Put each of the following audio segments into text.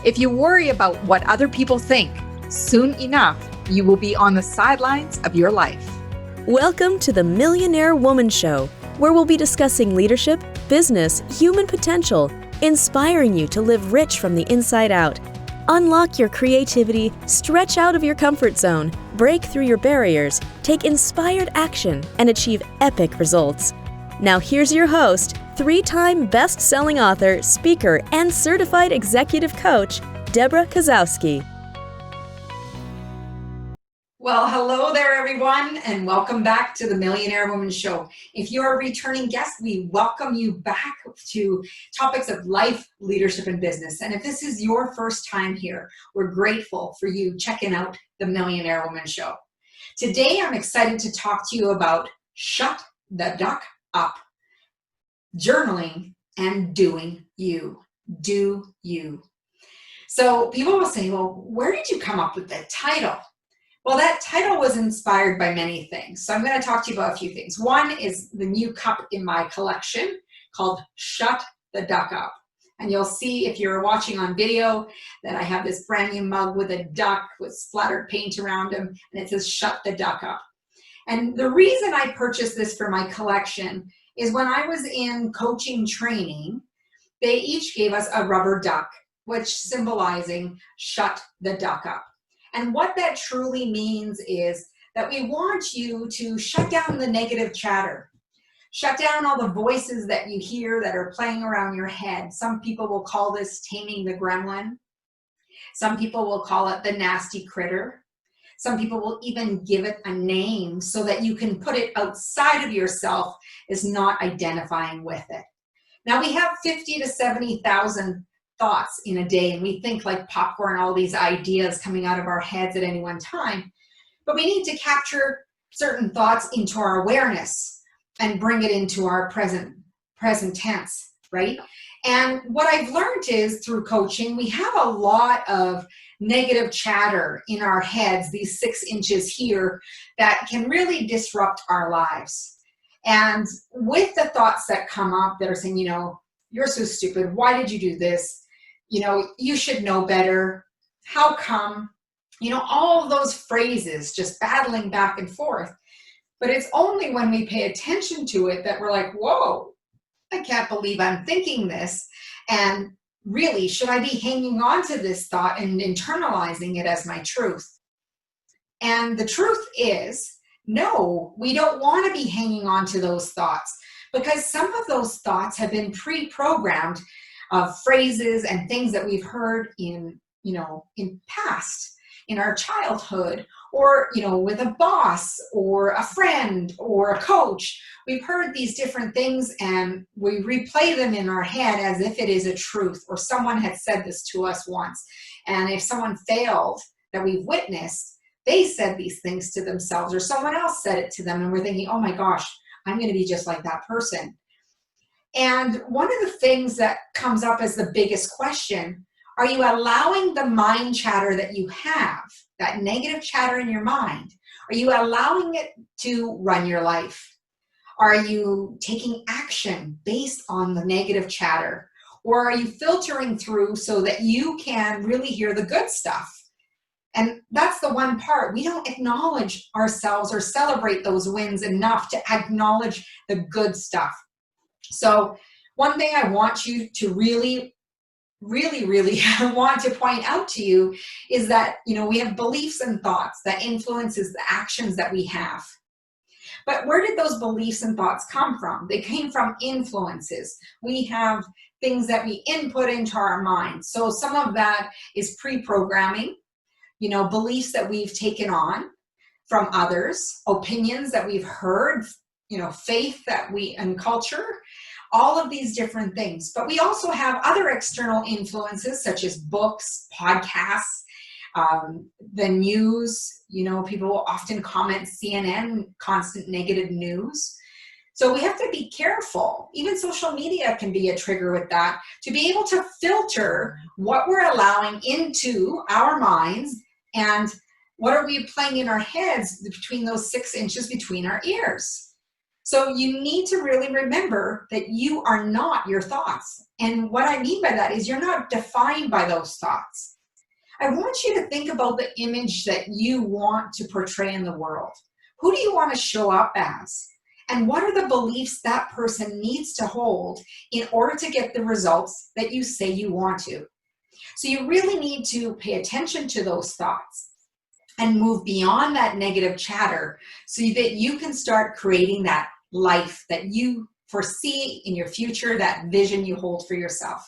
If you worry about what other people think, soon enough, you will be on the sidelines of your life. Welcome to the Millionaire Woman Show, where we'll be discussing leadership, business, human potential, inspiring you to live rich from the inside out. Unlock your creativity, stretch out of your comfort zone, break through your barriers, take inspired action, and achieve epic results. Now here's your host, 3-time best-selling author, speaker, and certified executive coach, Debra Kasowski. Well, hello there, everyone, and welcome back to the Millionaire Woman Show. If you're a returning guest, we welcome you back to topics of life, leadership, and business. And if this is your first time here, we're grateful for you checking out the Millionaire Woman Show. Today, I'm excited to talk to you about shut the duck up, journaling, and doing you. Do you. So people will say, well, where did you come up with that title? Well, that title was inspired by many things. So I'm going to talk to you about a few things. One is the new cup in my collection called Shut the Duck Up. And you'll see if you're watching on video that I have this brand new mug with a duck with splattered paint around him, and it says Shut the Duck Up. And the reason I purchased this for my collection is when I was in coaching training, they each gave us a rubber duck, which symbolizing shut the duck up. And what that truly means is that we want you to shut down the negative chatter. Shut down all the voices that you hear that are playing around your head. Some people will call this taming the gremlin. Some people will call it the nasty critter. Some people will even give it a name so that you can put it outside of yourself as not identifying with it. Now we have 50 to 70,000 thoughts in a day, and we think like popcorn, all these ideas coming out of our heads at any one time. But we need to capture certain thoughts into our awareness and bring it into our present tense, right? And what I've learned is through coaching, we have a lot of negative chatter in our heads, these 6 inches here, that can really disrupt our lives. And with the thoughts that come up that are saying, you're so stupid, why did you do this? You should know better. How come? All of those phrases just battling back and forth. But it's only when we pay attention to it that we're like, whoa, I can't believe I'm thinking this. And really, should I be hanging on to this thought and internalizing it as my truth? And the truth is, no, we don't want to be hanging on to those thoughts, because some of those thoughts have been pre-programmed of phrases and things that we've heard in past, in our childhood, or, with a boss or a friend or a coach. We've heard these different things and we replay them in our head as if it is a truth, or someone had said this to us once. And if someone failed that we've witnessed, they said these things to themselves, or someone else said it to them, and we're thinking, oh my gosh, I'm going to be just like that person. And one of the things that comes up as the biggest question, are you allowing the mind chatter that you have, that negative chatter in your mind, are you allowing it to run your life? Are you taking action based on the negative chatter? Or are you filtering through so that you can really hear the good stuff? And that's the one part. We don't acknowledge ourselves or celebrate those wins enough to acknowledge the good stuff. So one thing I want you to really want to point out to you is that, we have beliefs and thoughts that influences the actions that we have. But where did those beliefs and thoughts come from? They came from influences. We have things that we input into our minds. So some of that is pre-programming, beliefs that we've taken on from others, opinions that we've heard, faith and culture, all of these different things. But we also have other external influences such as books, podcasts, the news. People will often comment CNN, constant negative news. So we have to be careful. Even social media can be a trigger with that, to be able to filter what we're allowing into our minds and what are we playing in our heads between those 6 inches between our ears. So you need to really remember that you are not your thoughts. And what I mean by that is you're not defined by those thoughts. I want you to think about the image that you want to portray in the world. Who do you want to show up as? And what are the beliefs that person needs to hold in order to get the results that you say you want to? So you really need to pay attention to those thoughts and move beyond that negative chatter so that you can start creating that life that you foresee in your future, that vision you hold for yourself.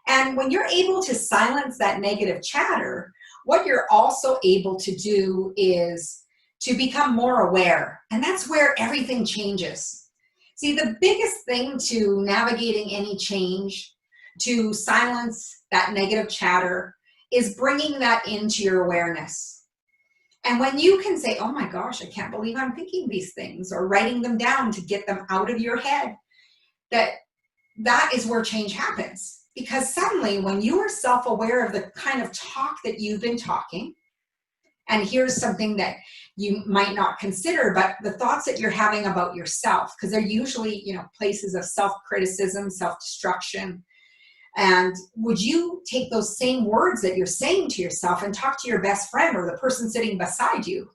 And when you're able to silence that negative chatter, what you're also able to do is to become more aware. And that's where everything changes. See, the biggest thing to navigating any change, to silence that negative chatter, is bringing that into your awareness. And when you can say, oh my gosh, I can't believe I'm thinking these things, or writing them down to get them out of your head, that is where change happens. Because suddenly when you are self-aware of the kind of talk that you've been talking, and here's something that you might not consider, but the thoughts that you're having about yourself, because they're usually, places of self-criticism, self-destruction. And would you take those same words that you're saying to yourself and talk to your best friend or the person sitting beside you?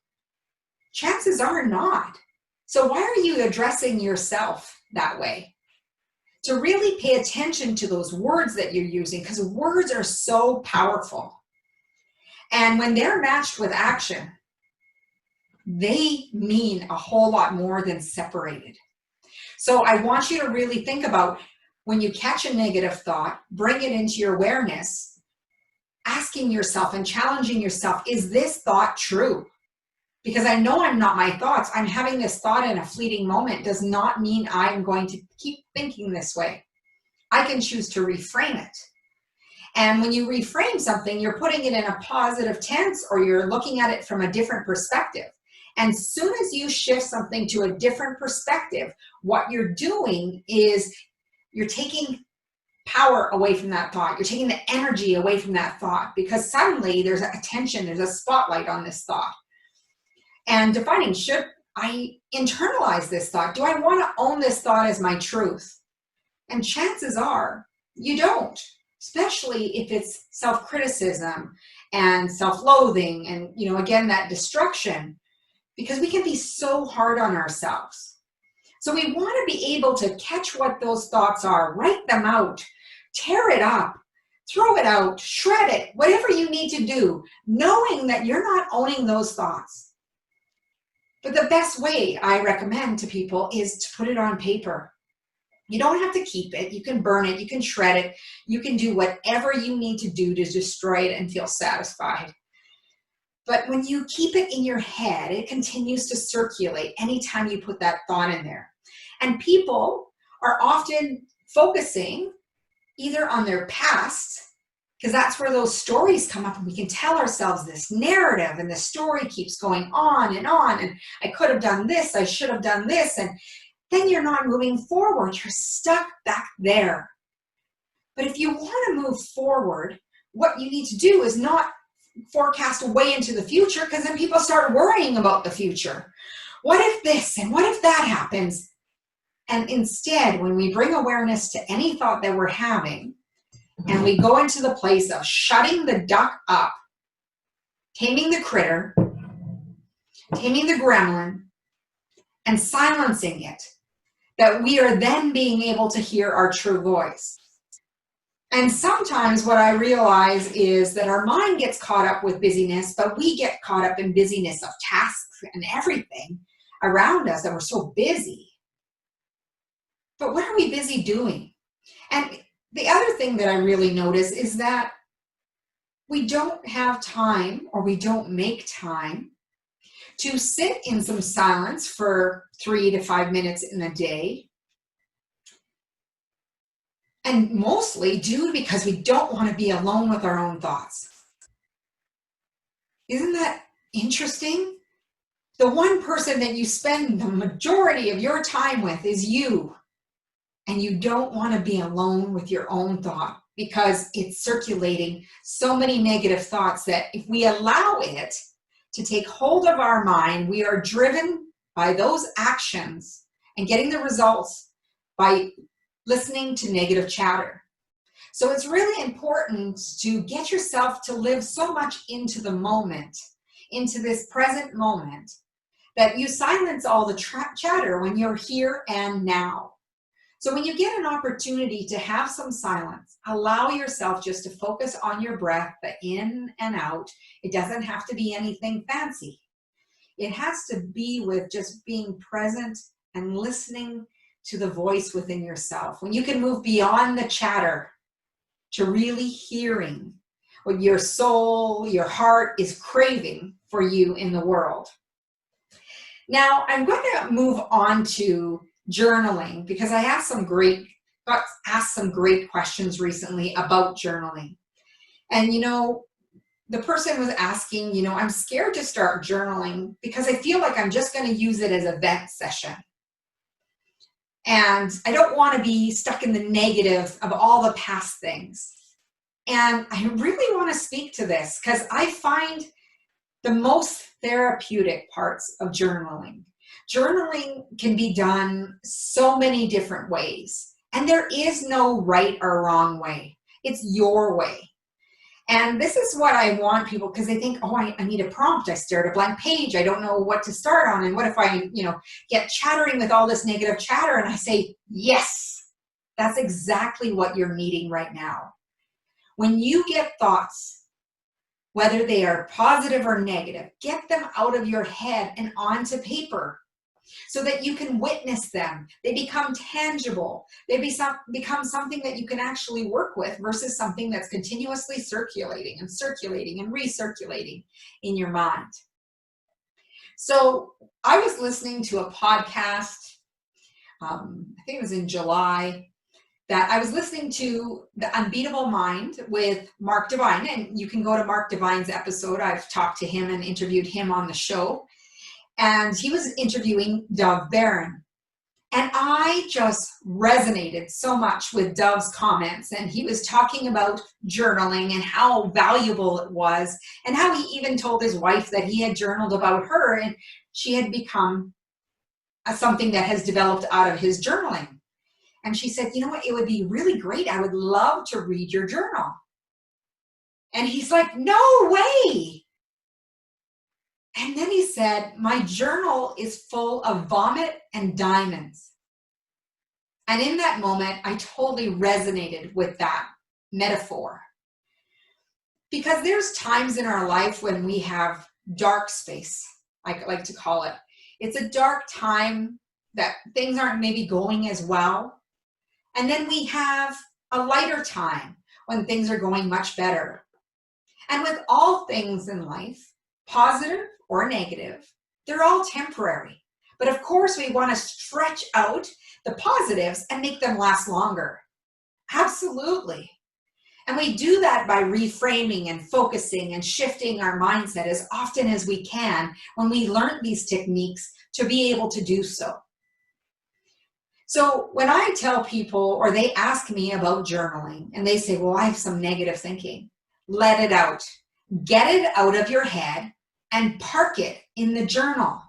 Chances are not. So why are you addressing yourself that way? To really pay attention to those words that you're using, because words are so powerful. And when they're matched with action, they mean a whole lot more than separated. So I want you to really think about when you catch a negative thought, bring it into your awareness, asking yourself and challenging yourself, is this thought true? Because I know I'm not my thoughts. I'm having this thought in a fleeting moment does not mean I'm going to keep thinking this way. I can choose to reframe it. And when you reframe something, you're putting it in a positive tense, or you're looking at it from a different perspective. And as soon as you shift something to a different perspective, what you're doing is you're taking power away from that thought. You're taking the energy away from that thought, because suddenly there's attention, there's a spotlight on this thought. And defining, should I internalize this thought? Do I want to own this thought as my truth? And chances are you don't, especially if it's self-criticism and self-loathing and, again, that destruction, because we can be so hard on ourselves. So we want to be able to catch what those thoughts are, write them out, tear it up, throw it out, shred it, whatever you need to do, knowing that you're not owning those thoughts. But the best way I recommend to people is to put it on paper. You don't have to keep it. You can burn it. You can shred it. You can do whatever you need to do to destroy it and feel satisfied. But when you keep it in your head, it continues to circulate anytime you put that thought in there. And people are often focusing either on their past, because that's where those stories come up, and we can tell ourselves this narrative, and the story keeps going on, and I could have done this, I should have done this, and then you're not moving forward. You're stuck back there. But if you want to move forward, what you need to do is not forecast way into the future, because then people start worrying about the future. What if this and what if that happens? And instead, when we bring awareness to any thought that we're having, and we go into the place of shutting the duck up, taming the critter, taming the gremlin, and silencing it, that we are then being able to hear our true voice. And sometimes what I realize is that our mind gets caught up with busyness, but we get caught up in busyness of tasks and everything around us, that we're so busy. But what are we busy doing? And the other thing that I really notice is that we don't have time, or we don't make time to sit in some silence for 3 to 5 minutes in a day. And mostly due because we don't want to be alone with our own thoughts. Isn't that interesting? The one person that you spend the majority of your time with is you. And you don't want to be alone with your own thought, because it's circulating so many negative thoughts that if we allow it to take hold of our mind, we are driven by those actions and getting the results by listening to negative chatter. So it's really important to get yourself to live so much into the moment, into this present moment, that you silence all the chatter when you're here and now. So when you get an opportunity to have some silence, allow yourself just to focus on your breath, the in and out. It doesn't have to be anything fancy. It has to be with just being present and listening to the voice within yourself. When you can move beyond the chatter to really hearing what your soul, your heart is craving for you in the world. Now, I'm going to move on to journaling because I got asked some great questions recently about journaling. And, the person was asking, I'm scared to start journaling because I feel like I'm just going to use it as a vent session. And I don't want to be stuck in the negative of all the past things. And I really want to speak to this because I find the most therapeutic parts of journaling. Journaling can be done so many different ways, and there is no right or wrong way. It's your way. And this is what I want people, because they think, I need a prompt. I stare at a blank page. I don't know what to start on. And what if I, get chattering with all this negative chatter? And I say, yes, that's exactly what you're needing right now. When you get thoughts, whether they are positive or negative, get them out of your head and onto paper so that you can witness them. They become tangible. They become something that you can actually work with versus something that's continuously circulating and recirculating in your mind. So I was listening to a podcast, I think it was in July, that I was listening to The Unbeatable Mind with Mark Divine, and you can go to Mark Divine's episode. I've talked to him and interviewed him on the show. And he was interviewing Dove Barron. And I just resonated so much with Dove's comments. And he was talking about journaling and how valuable it was, and how he even told his wife that he had journaled about her, and she had become something that has developed out of his journaling. And she said, what, it would be really great. I would love to read your journal. And he's like, no way. And then he said, my journal is full of vomit and diamonds. And in that moment, I totally resonated with that metaphor. Because there's times in our life when we have dark space, I like to call it. It's a dark time that things aren't maybe going as well. And then we have a lighter time when things are going much better. And with all things in life, positive or negative, they're all temporary. But of course, we want to stretch out the positives and make them last longer. Absolutely. And we do that by reframing and focusing and shifting our mindset as often as we can when we learn these techniques to be able to do so. So when I tell people, or they ask me about journaling, and they say, well, I have some negative thinking, let it out. Get it out of your head and park it in the journal.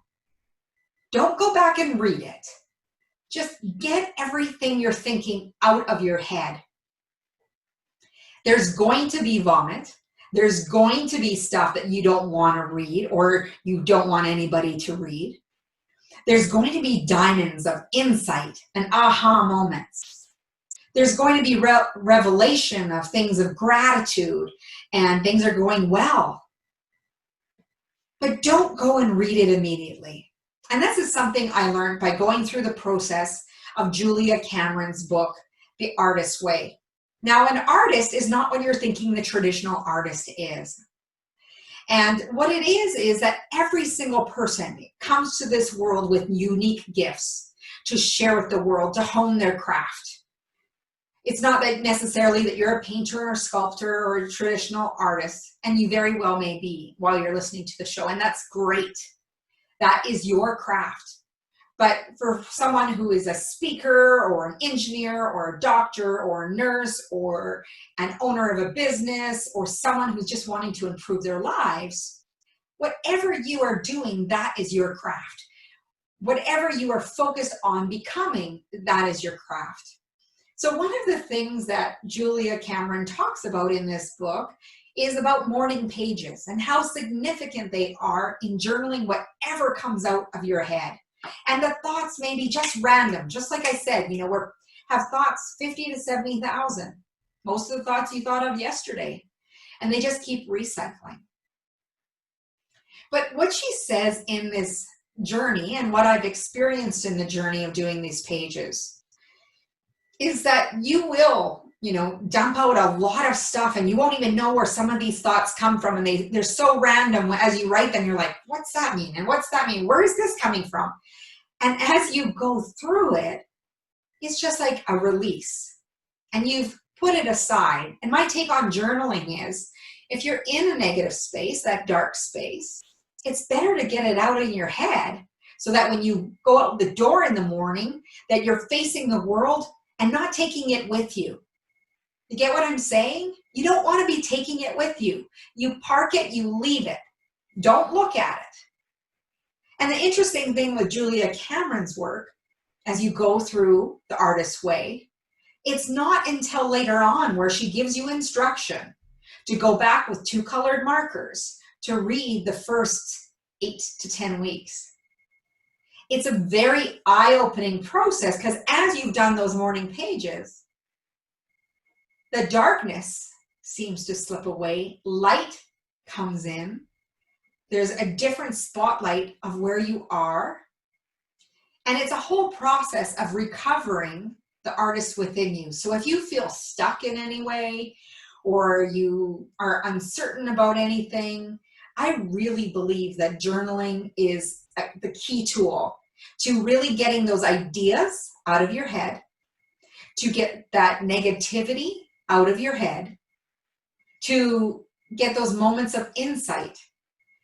Don't go back and read it. Just get everything you're thinking out of your head. There's going to be vomit. There's going to be stuff that you don't want to read or you don't want anybody to read. There's going to be diamonds of insight and aha moments. There's going to be revelation of things of gratitude and things are going well. But don't go and read it immediately. And this is something I learned by going through the process of Julia Cameron's book, The Artist's Way. Now, an artist is not what you're thinking the traditional artist is. And what it is that every single person comes to this world with unique gifts to share with the world, to hone their craft. It's not that necessarily that you're a painter or a sculptor or a traditional artist, and you very well may be while you're listening to the show, and that's great. That is your craft. But for someone who is a speaker or an engineer or a doctor or a nurse or an owner of a business or someone who's just wanting to improve their lives, whatever you are doing, that is your craft. whatever you are focused on becoming, that is your craft. So one of the things that Julia Cameron talks about in this book is about morning pages and how significant they are in journaling whatever comes out of your head. And the thoughts may be just random, just like I said, we have thoughts 50 to 70,000. Most of the thoughts you thought of yesterday, and they just keep recycling. But what she says in this journey, and what I've experienced in the journey of doing these pages, is that you will, dump out a lot of stuff, and you won't even know where some of these thoughts come from, and they're so random. As you write them, you're like, what's that mean? And what's that mean? Where is this coming from? And as you go through it, it's just like a release, and you've put it aside. And my take on journaling is, if you're in a negative space, that dark space, it's better to get it out in your head so that when you go out the door in the morning, that you're facing the world and not taking it with you. You get what I'm saying? You don't want to be taking it with you. You park it, you leave it. Don't look at it. And the interesting thing with Julia Cameron's work, as you go through The Artist's Way, it's not until later on where she gives you instruction to go back with 2 colored markers to read the first 8 to 10 weeks. It's a very eye-opening process, because as you've done those morning pages, the darkness seems to slip away, light comes in, there's a different spotlight of where you are, and it's a whole process of recovering the artist within you. So if you feel stuck in any way, or you are uncertain about anything, I really believe that journaling is the key tool to really getting those ideas out of your head, to get that negativity out of your head, to get those moments of insight.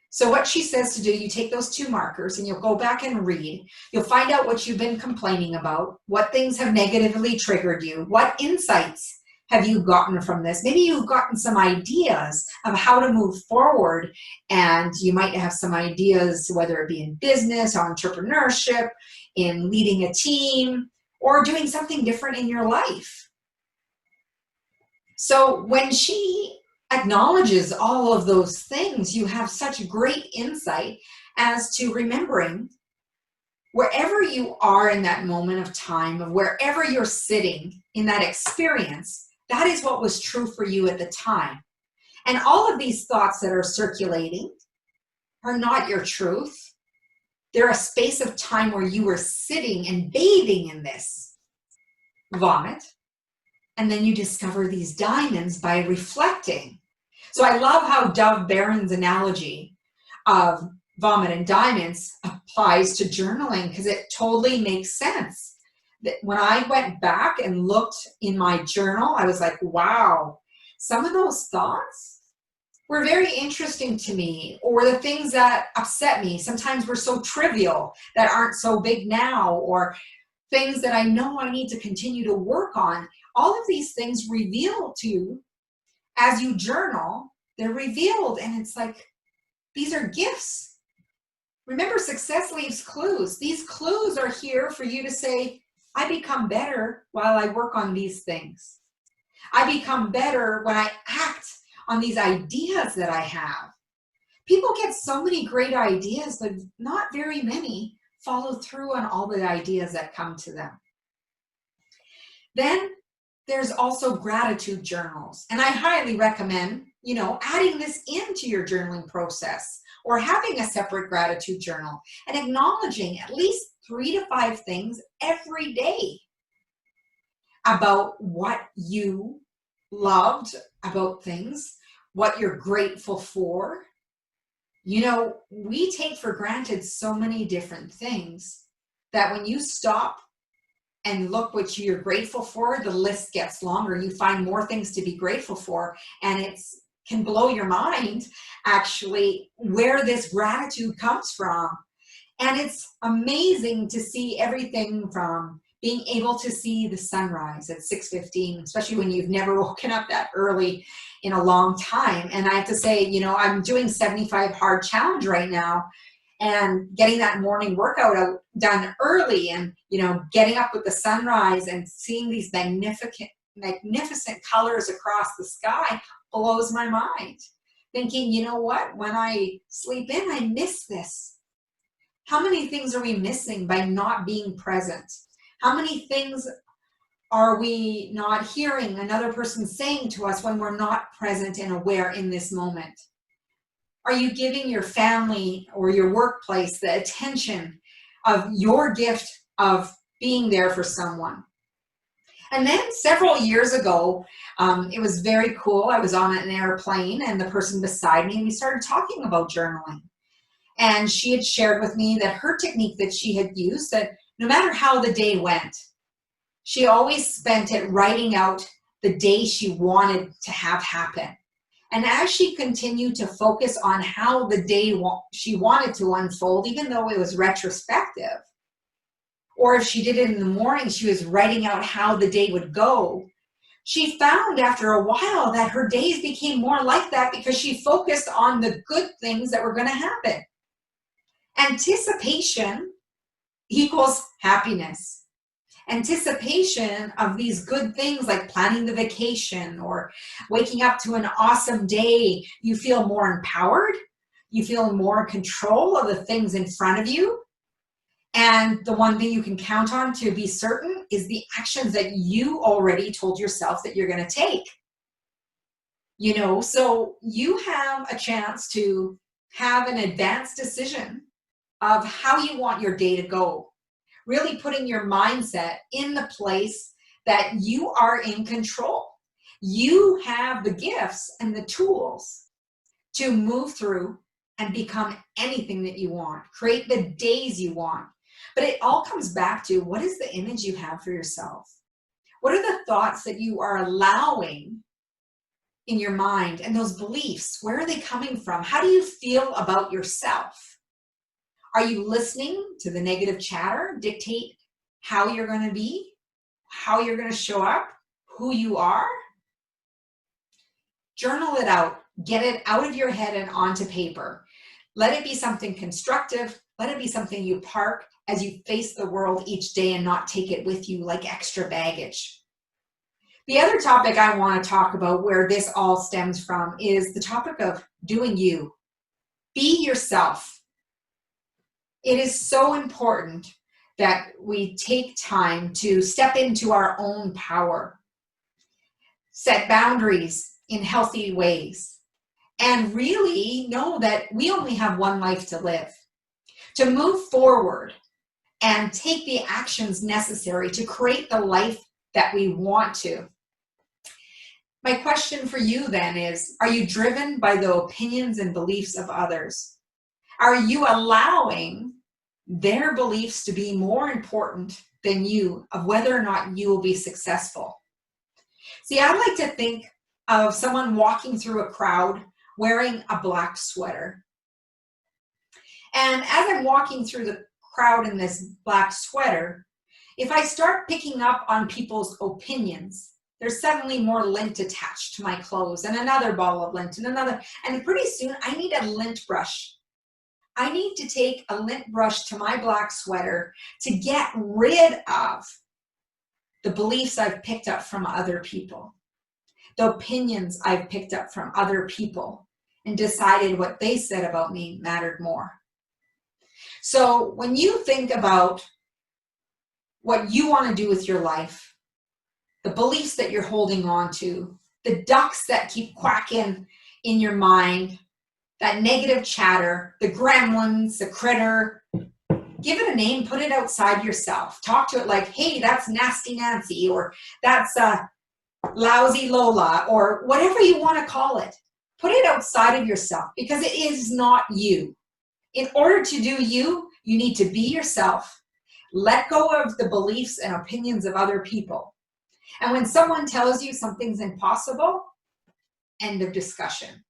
So what she says to do, you take those 2 markers and you'll go back and read. You'll find out what you've been complaining about, what things have negatively triggered you, what insights have you gotten from this? Maybe you've gotten some ideas of how to move forward, and you might have some ideas, whether it be in business, entrepreneurship, in leading a team, or doing something different in your life. So when she acknowledges all of those things, you have such great insight as to remembering wherever you are in that moment of time, of wherever you're sitting in that experience, that is what was true for you at the time. And all of these thoughts that are circulating are not your truth. They're a space of time where you were sitting and bathing in this vomit. And then you discover these diamonds by reflecting. So I love how Dove Barron's analogy of vomit and diamonds applies to journaling, because it totally makes sense. That when I went back and looked in my journal, I was like, wow, some of those thoughts were very interesting to me, or the things that upset me sometimes were so trivial that aren't so big now, or things that I know I need to continue to work on. All of these things reveal to you as you journal, they're revealed, and it's like, these are gifts. Remember, success leaves clues. These clues are here for you to say, I become better while I work on these things. I become better when I act on these ideas that I have. People get so many great ideas, but not very many follow through on all the ideas that come to them. Then there's also gratitude journals. And I highly recommend, adding this into your journaling process, or having a separate gratitude journal and acknowledging at least 3 to 5 things every day about what you loved about things, what you're grateful for. We take for granted so many different things that when you stop and look what you're grateful for, the list gets longer. You find more things to be grateful for, and it can blow your mind, actually, where this gratitude comes from. And it's amazing to see everything from being able to see the sunrise at 6:15, especially when you've never woken up that early in a long time. And I have to say, I'm doing 75 hard challenge right now. and getting that morning workout done early, and getting up with the sunrise and seeing these magnificent colors across the sky blows my mind. Thinking, you know what, when I sleep in, I miss this. How many things are we missing by not being present? How many things are we not hearing another person saying to us when we're not present and aware in this moment? Are you giving your family or your workplace the attention of your gift of being there for someone? And then several years ago, it was very cool. I was on an airplane and the person beside me, and we started talking about journaling. And she had shared with me that her technique that she had used, that no matter how the day went, she always spent it writing out the day she wanted to have happen. And as she continued to focus on how the day she wanted to unfold, even though it was retrospective, or if she did it in the morning, she was writing out how the day would go, she found after a while that her days became more like that because she focused on the good things that were going to happen. Anticipation equals happiness. Anticipation of these good things like planning the vacation or waking up to an awesome day, you feel more empowered, you feel more in control of the things in front of you. And the one thing you can count on to be certain is the actions that you already told yourself that you're going to take. So you have a chance to have an advanced decision of how you want your day to go. Really putting your mindset in the place that you are in control. You have the gifts and the tools to move through and become anything that you want. Create the days you want. But it all comes back to, what is the image you have for yourself? What are the thoughts that you are allowing in your mind? And those beliefs, where are they coming from? How do you feel about yourself? Are you listening to the negative chatter dictate how you're going to be, how you're going to show up, who you are? Journal it out. Get it out of your head and onto paper. Let it be something constructive. Let it be something you park as you face the world each day and not take it with you like extra baggage. The other topic I want to talk about, where this all stems from, is the topic of doing you. Be yourself. It is so important that we take time to step into our own power, set boundaries in healthy ways, and really know that we only have one life to live. To move forward and take the actions necessary to create the life that we want to. My question for you then is, are you driven by the opinions and beliefs of others? Are you allowing their beliefs to be more important than you, of whether or not you will be successful? See, I like to think of someone walking through a crowd wearing a black sweater. And as I'm walking through the crowd in this black sweater, if I start picking up on people's opinions, there's suddenly more lint attached to my clothes, and another ball of lint, and another, and pretty soon I need a lint brush. I need to take a lint brush to my black sweater to get rid of the beliefs I've picked up from other people, the opinions I've picked up from other people, and decided what they said about me mattered more. So when you think about what you want to do with your life, the beliefs that you're holding on to, the ducks that keep quacking in your mind, that negative chatter, the gremlins, the critter, give it a name, put it outside yourself. Talk to it like, hey, that's Nasty Nancy, or that's Lousy Lola, or whatever you want to call it. Put it outside of yourself, because it is not you. In order to do you, you need to be yourself. Let go of the beliefs and opinions of other people. And when someone tells you something's impossible, end of discussion.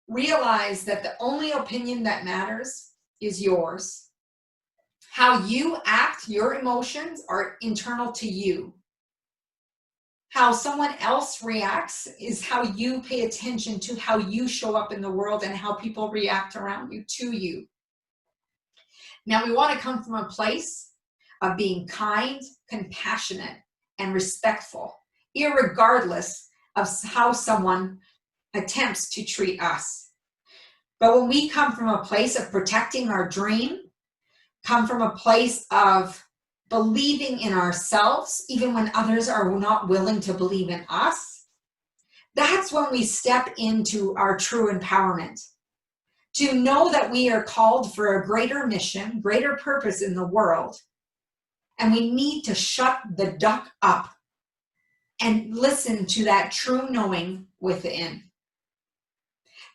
Realize that the only opinion that matters is yours. How you act, your emotions, are internal to you. How someone else reacts is how you pay attention to how you show up in the world and how people react around you to you. Now, we want to come from a place of being kind, compassionate, and respectful, irregardless of how someone attempts to treat us. But when we come from a place of protecting our dream, come from a place of believing in ourselves, even when others are not willing to believe in us, that's when we step into our true empowerment. To know that we are called for a greater mission, greater purpose in the world, and we need to shut the duck up and listen to that true knowing within.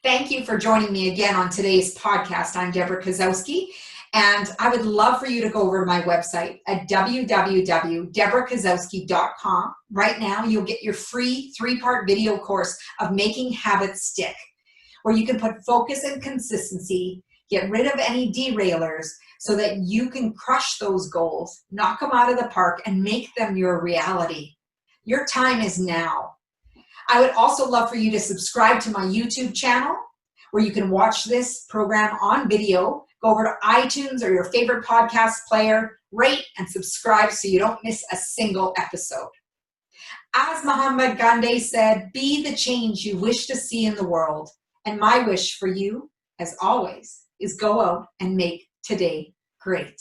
Thank you for joining me again on today's podcast. I'm Debra Kasowski, and I would love for you to go over to my website at www.debrakasowski.com. Right now, you'll get your free 3-part video course of making habits stick, where you can put focus and consistency, get rid of any derailers so that you can crush those goals, knock them out of the park, and make them your reality. Your time is now. I would also love for you to subscribe to my YouTube channel, where you can watch this program on video. Go over to iTunes or your favorite podcast player, rate and subscribe so you don't miss a single episode. As Mahatma Gandhi said, be the change you wish to see in the world. And my wish for you, as always, is go out and make today great.